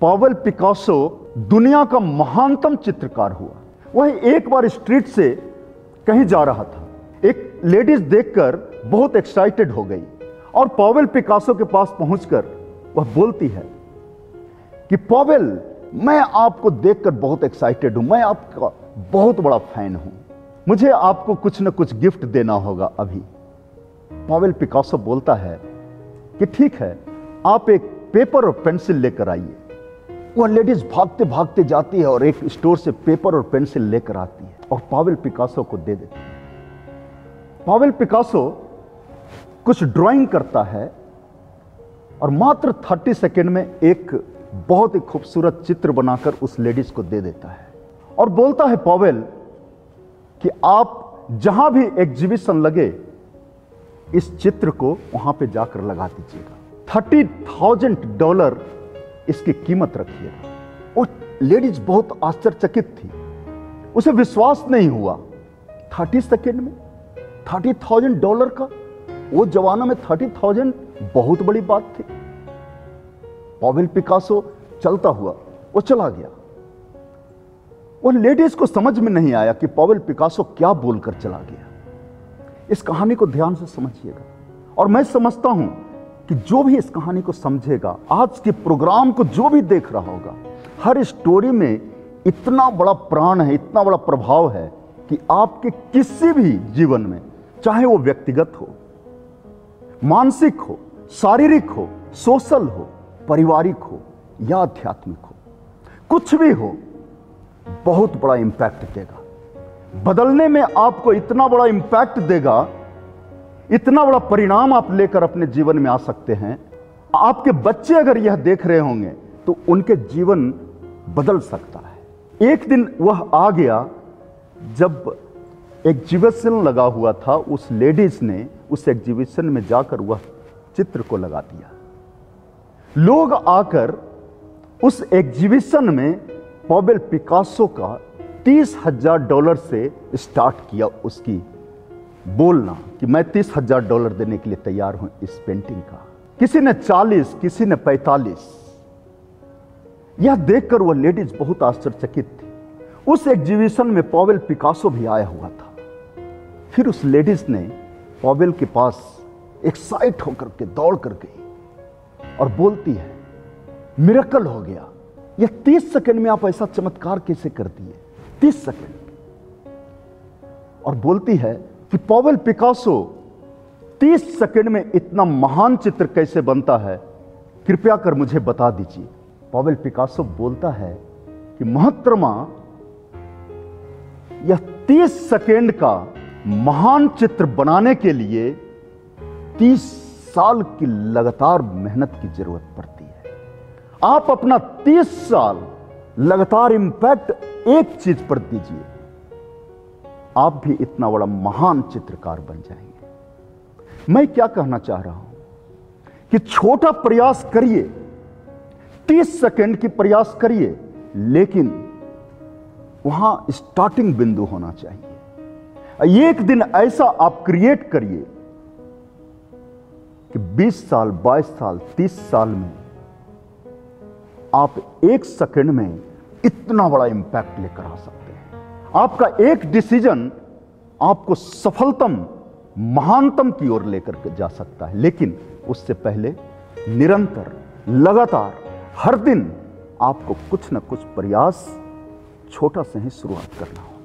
Pavel Picasso दुनिया का महानतम चित्रकार हुआ। वह एक बार स्ट्रीट से कहीं जा रहा था, एक लेडीज देखकर बहुत एक्साइटेड हो गई और पावेल पिकासो के पास पहुंचकर वह बोलती है कि पावेल, मैं आपको देखकर बहुत एक्साइटेड हूं, मैं आपका बहुत बड़ा फैन हूं, मुझे आपको कुछ न कुछ गिफ्ट देना होगा अभी। पावेल पिकासो बोलता है कि ठीक है, आप एक पेपर और पेंसिल लेकर आइए। वह लेडीज भागते भागते जाती है और एक स्टोर से पेपर और पेंसिल लेकर आती है और पावेल पिकासो को दे देती है। पावेल पिकासो कुछ ड्राइंग करता है और मात्र 30 सेकंड में एक बहुत ही खूबसूरत चित्र बनाकर उस लेडीज को दे देता है और बोलता है पावेल कि आप जहां भी एग्जीबिशन लगे इस चित्र को वहां पे जाकर लगा दीजिएगा, $30,000 इसकी कीमत रखिएगा। वो लेडीज बहुत आश्चर्यचकित थी, उसे विश्वास नहीं हुआ। 30 सेकेंड में $30,000 का, वो जमाना में 30,000 बहुत बड़ी बात थी। पावेल पिकासो चलता हुआ वो चला गया। वो लेडीज को समझ में नहीं आया कि पावेल पिकासो क्या बोलकर चला गया। इस कहानी को ध्यान से समझिएगा और मैं समझता हूं कि जो भी इस कहानी को समझेगा, आज के प्रोग्राम को जो भी देख रहा होगा, हर स्टोरी में इतना बड़ा प्राण है, इतना बड़ा प्रभाव है कि आपके किसी भी जीवन में, चाहे वो व्यक्तिगत हो, मानसिक हो, शारीरिक हो, सोशल हो, पारिवारिक हो या आध्यात्मिक हो, कुछ भी हो, बहुत बड़ा इंपैक्ट देगा। बदलने में आपको इतना बड़ा इंपैक्ट देगा, इतना बड़ा परिणाम आप लेकर अपने जीवन में आ सकते हैं। आपके बच्चे अगर यह देख रहे होंगे तो उनके जीवन बदल सकता है। एक दिन वह आ गया जब एग्जीबिशन लगा हुआ था, उस लेडीज ने उस एग्जीबिशन में जाकर वह चित्र को लगा दिया। लोग आकर उस एग्जीबिशन में पावेल पिकासो का $30,000 से स्टार्ट किया उसकी बोलना कि मैं $30,000 देने के लिए तैयार हूं इस पेंटिंग का। किसी ने 40, किसी ने 45। यह देखकर वह लेडीज बहुत आश्चर्यचकित थी। उस एग्जीबिशन में पावेल पिकासो भी आया हुआ था। फिर उस लेडीज ने पावेल के पास एक्साइट होकर के दौड़ कर गई और बोलती है, मिरेकल हो गया, यह 30 सेकंड में आप ऐसा चमत्कार कैसे कर दिए? 30 सेकंड। और बोलती है कि पावेल पिकासो 30 सेकंड में इतना महान चित्र कैसे बनता है, कृपया कर मुझे बता दीजिए। पावेल पिकासो बोलता है कि मोहतरमा, यह 30 सेकंड का महान चित्र बनाने के लिए 30 साल की लगातार मेहनत की जरूरत पड़ती है। आप अपना 30 साल लगातार इंपैक्ट एक चीज पर दीजिए, आप भी इतना बड़ा महान चित्रकार बन जाएंगे। मैं क्या कहना चाह रहा हूं कि छोटा प्रयास करिए, 30 सेकंड की प्रयास करिए, लेकिन वहां स्टार्टिंग बिंदु होना चाहिए। एक दिन ऐसा आप क्रिएट करिए कि 20 साल, 22 साल, 30 साल में आप 1 सेकंड में इतना बड़ा इंपैक्ट लेकर आ सकते हैं। आपका एक डिसीजन आपको सफलतम, महानतम की ओर लेकर के जा सकता है, लेकिन उससे पहले निरंतर, लगातार, हर दिन आपको कुछ न कुछ प्रयास छोटा से ही शुरुआत करना होगा।